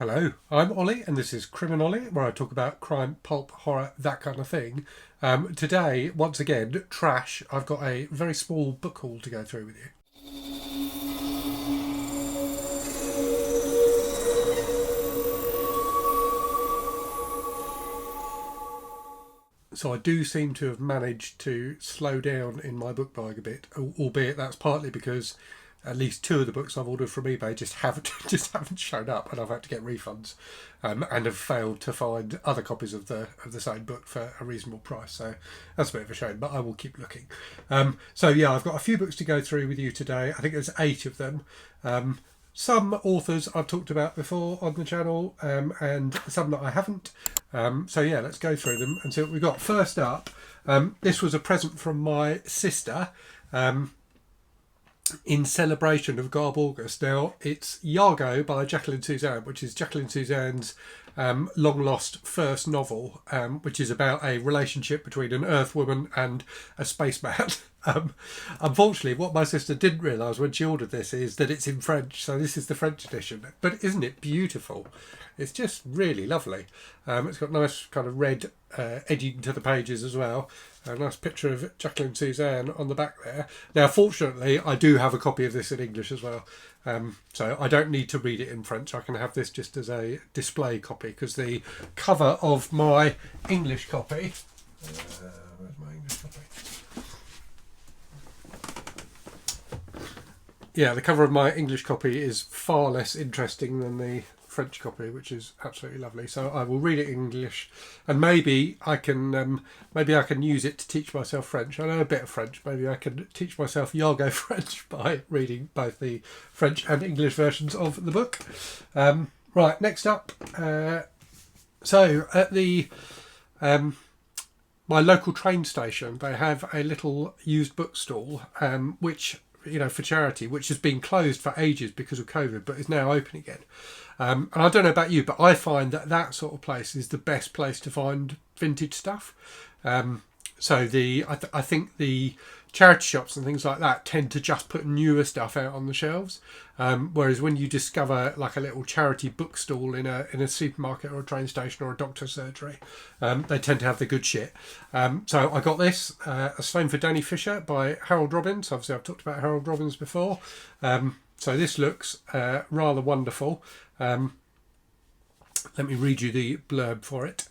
Hello, I'm Ollie, and this is Criminolly, where I talk about crime, pulp, horror, that kind of thing. Today, once again, trash. I've got a very small book haul to go through with you. So I do seem to have managed to slow down in my book buying a bit, albeit that's partly because at least two of the books I've ordered from eBay just haven't just haven't shown up, and I've had to get refunds, and have failed to find other copies of the same book for a reasonable price. So that's a bit of a shame, but I will keep looking. So yeah, I've got a few books to go through with you today. I think there's 8 of them. Some authors I've talked about before on the channel, and some that I haven't. So yeah, let's go through them and see what we've got. First up, this was a present from my sister. In celebration of Garb August. Now, it's Yargo by Jacqueline Susann, which is Jacqueline Susann's long lost first novel, which is about a relationship between an Earthwoman and a spaceman. Unfortunately, what my sister didn't realise when she ordered this is that it's in French, so this is the French edition. But isn't it beautiful? It's just really lovely. It's got nice kind of red edging to the pages as well. A nice picture of Jacqueline Susann on the back there. Now, fortunately, I do have a copy of this in English as well. So I don't need to read it in French. I can have this just as a display copy, because the cover of my English copy... where's my English copy? Yeah, the cover of my English copy is far less interesting than the French copy, which is absolutely lovely. So I will read it in English, and maybe I can use it to teach myself French. I know a bit of French. Maybe I can teach myself YAGO French by reading both the French and English versions of the book. Right, next up. So at the my local train station, they have a little used bookstall, which, you know, for charity, which has been closed for ages because of COVID, but is now open again. And I don't know about you, but I find that sort of place is the best place to find vintage stuff. So I think the charity shops and things like that tend to just put newer stuff out on the shelves, whereas when you discover like a little charity bookstall in a supermarket or a train station or a doctor's surgery, they tend to have the good shit. So I got this, A Stone for Danny Fisher by Harold Robbins. Obviously I've talked about Harold Robbins before. So this looks rather wonderful. Let me read you the blurb for it.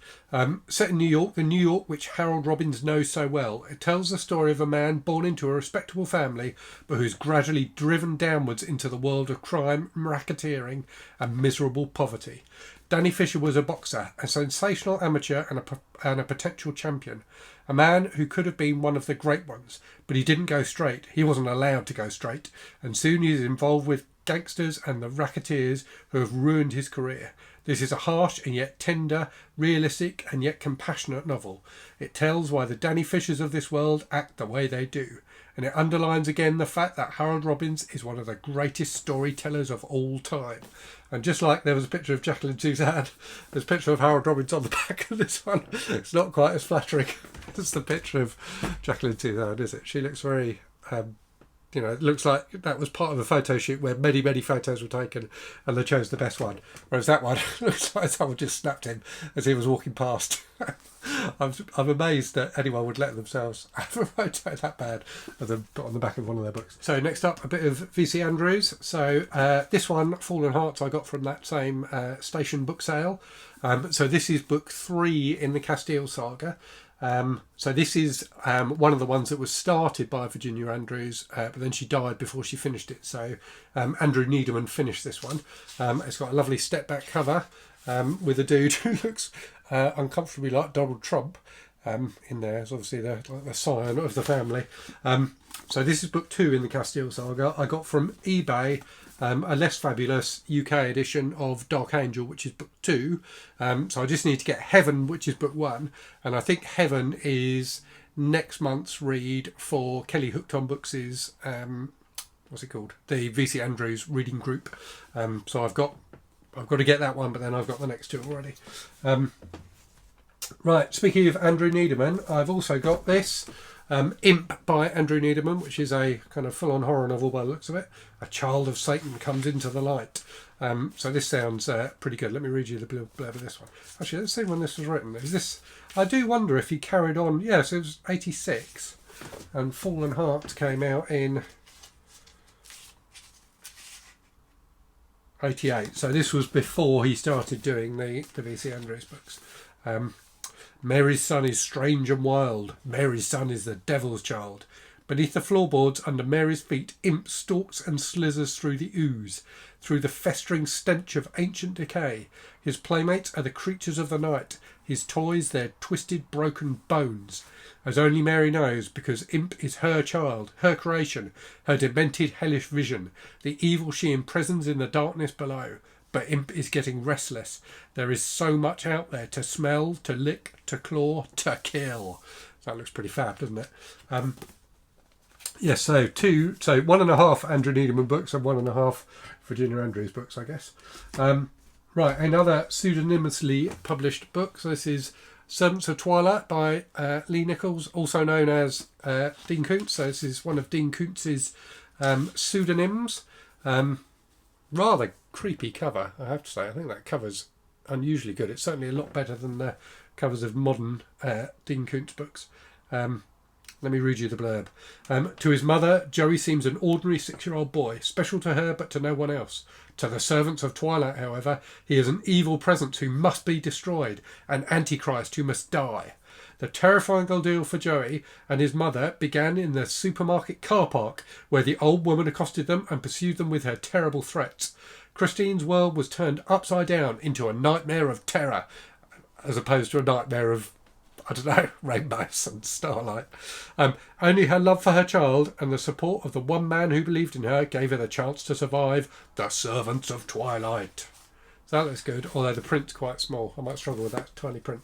Set in New York, the New York which Harold Robbins knows so well, it tells the story of a man born into a respectable family, but who's gradually driven downwards into the world of crime, racketeering, and miserable poverty. Danny Fisher was a boxer, a sensational amateur, and a potential champion. A man who could have been one of the great ones, but he didn't go straight. He wasn't allowed to go straight, and soon he is involved with gangsters and the racketeers who have ruined his career. This is a harsh and yet tender, realistic and yet compassionate novel. It tells why the Danny Fishers of this world act the way they do, and it underlines again the fact that Harold Robbins is one of the greatest storytellers of all time. And just like there was a picture of Jacqueline Susann, there's a picture of Harold Robbins on the back of this one. It's not quite as flattering as the picture of Jacqueline Susann, is it? She looks very... it looks like that was part of a photo shoot where many, many photos were taken and they chose the best one. Whereas that one looks like someone just snapped him as he was walking past. I'm amazed that anyone would let themselves have a photo that bad of them put on the back of one of their books. So next up, a bit of V.C. Andrews. So this one, Fallen Hearts, I got from that same station book sale. So this is book 3 in the Castile saga. So this is one of the ones that was started by Virginia Andrews, but then she died before she finished it. So Andrew Neiderman finished this one. It's got a lovely step back cover with a dude who looks uncomfortably like Donald Trump in there. It's obviously the scion of the family. So this is book 2 in the Castile saga. I got from eBay a less fabulous UK edition of Dark Angel, which is book 2. So I just need to get Heaven, which is book 1. And I think Heaven is next month's read for Kelly Hooked on Books' what's it called? The VC Andrews reading group. So I've got to get that one, but then I've got the next 2 already. Right, speaking of Andrew Neiderman, I've also got this. Imp by Andrew Neiderman, which is a kind of full-on horror novel by the looks of it. A child of Satan comes into the light. So this sounds pretty good. Let me read you the blurb of this one. Actually, let's see when this was written. Is this? I do wonder if he carried on. Yes, it was 86, and Fallen Hearts came out in 88. So this was before he started doing the V.C. Andrews books. Mary's son is strange and wild. Mary's son is the devil's child. Beneath the floorboards, under Mary's feet, imp stalks and slithers through the ooze, through the festering stench of ancient decay. His playmates are the creatures of the night, his toys their twisted, broken bones. As only Mary knows, because imp is her child, her creation, her demented hellish vision, the evil she imprisons in the darkness below. But imp is getting restless. There is so much out there to smell, to lick, to claw, to kill. That looks pretty fab, doesn't it? Yes, so 1.5 Andrew Neiderman books and 1.5 Virginia Andrews books, I guess. Right, another pseudonymously published book. So this is Servants of Twilight by Leigh Nichols, also known as Dean Koontz. So this is one of Dean Koontz's pseudonyms. Rather creepy cover, I have to say. I think that cover's unusually good. It's certainly a lot better than the covers of modern Dean Koontz books. Let me read you the blurb. To his mother, Joey seems an ordinary 6-year-old boy, special to her but to no one else. To the servants of Twilight, however, he is an evil presence who must be destroyed, an antichrist who must die. The terrifying ordeal for Joey and his mother began in the supermarket car park, where the old woman accosted them and pursued them with her terrible threats. Christine's world was turned upside down into a nightmare of terror, as opposed to a nightmare of, I don't know, rainbows and starlight. Only her love for her child and the support of the one man who believed in her gave her the chance to survive the Servants of Twilight. So that looks good, although the print's quite small. I might struggle with that tiny print.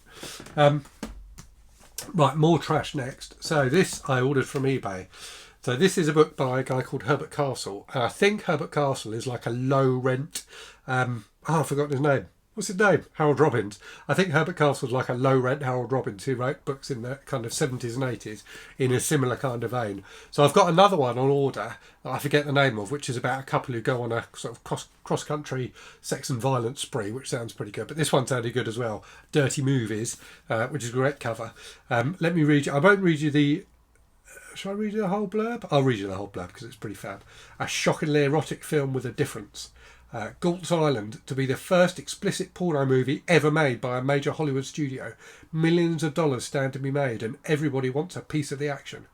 Right, more trash next. So this I ordered from eBay. So this is a book by a guy called Herbert Castle. And I think Herbert Castle is like a low rent... I've forgotten his name. What's his name? Harold Robbins. I think Herbert Castle's like a low-rent Harold Robbins who wrote books in the kind of 70s and 80s in a similar kind of vein. So I've got another one on order that I forget the name of, which is about a couple who go on a sort of cross-country sex and violence spree, which sounds pretty good. But this one sounded good as well. Dirty Movies, which is a great cover. Let me read you. I won't read you the... Shall I read you the whole blurb? I'll read you the whole blurb because it's pretty fab. A shockingly erotic film with a difference. Koontz Island to be the first explicit porno movie ever made by a major Hollywood studio. Millions of dollars stand to be made and everybody wants a piece of the action.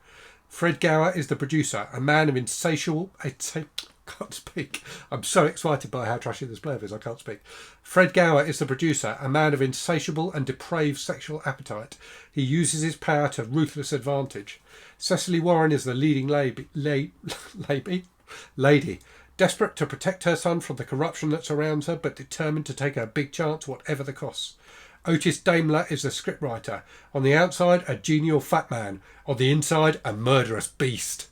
Fred Gower is the producer, a man of insatiable... can't speak. I'm so excited by how trashy this blurb is, I can't speak. Fred Gower is the producer, a man of insatiable and depraved sexual appetite. He uses his power to ruthless advantage. Cecily Warren is the leading lady. Desperate to protect her son from the corruption that surrounds her, but determined to take a big chance whatever the costs. Otis Daimler is the scriptwriter. On the outside, a genial fat man. On the inside, a murderous beast.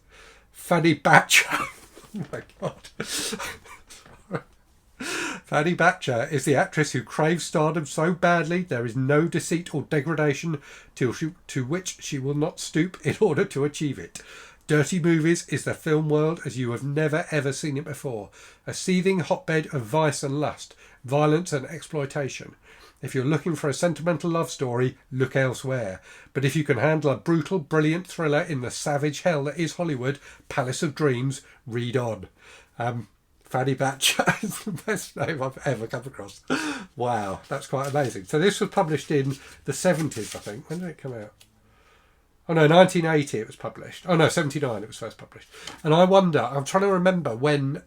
Fanny Batcher. Oh my God. Fanny Batcher is the actress who craves stardom so badly there is no deceit or degradation to which she will not stoop in order to achieve it. Dirty Movies is the film world as you have never ever seen it before. A seething hotbed of vice and lust, violence and exploitation. If you're looking for a sentimental love story, look elsewhere. But if you can handle a brutal, brilliant thriller in the savage hell that is Hollywood, Palace of Dreams, read on. Fanny Batcher is the best name I've ever come across. Wow, that's quite amazing. So this was published in the 70s, I think. When did it come out? Oh no, 1980 it was published. Oh no, 79 it was first published. And I wonder, I'm trying to remember when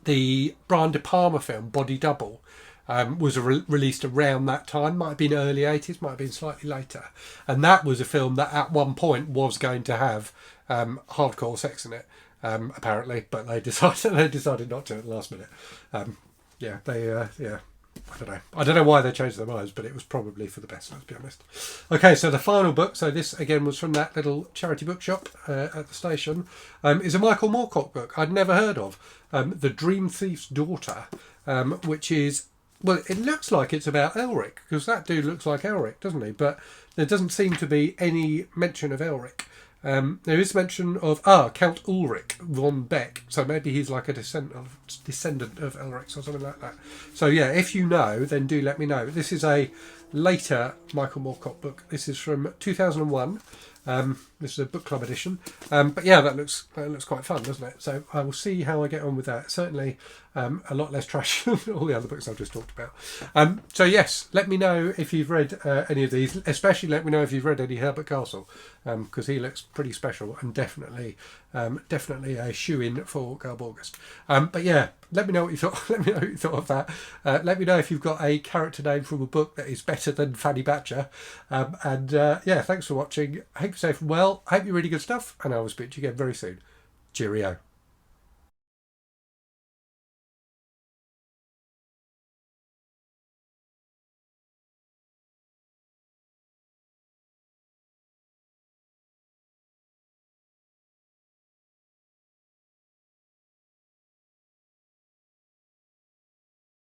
the Brian De Palma film, Body Double, was released around that time. Might have been early 80s, might have been slightly later. And that was a film that at one point was going to have hardcore sex in it, apparently. But they decided not to at the last minute. I don't know why they changed their minds, but it was probably for the best, let's be honest. Okay, so the final book, so this again was from that little charity bookshop at the station, is a Michael Moorcock book I'd never heard of. The Dreamthief's Daughter, which is, well, it looks like it's about Elric, because that dude looks like Elric, doesn't he? But there doesn't seem to be any mention of Elric. There is mention of Count Ulrich von Beck, so maybe he's like a descendant of Elric or something like that. So yeah, if you know, then do let me know. This is a later Michael Moorcock book. This is from 2001. This is a book club edition, but yeah, that looks quite fun, doesn't it? So I will see how I get on with that. Certainly a lot less trash than all the other books I've just talked about. So yes, let me know if you've read any of these. Especially let me know if you've read any Herbert Castle, because he looks pretty special and definitely a shoe-in for Girl August. But yeah, let me know what you thought. Let me know what you thought of that. Let me know if you've got a character name from a book that is better than Fanny Batcher. Yeah, thanks for watching. I hope you're safe and well. I hope you're reading good stuff, and I will speak to you again very soon. Cheerio.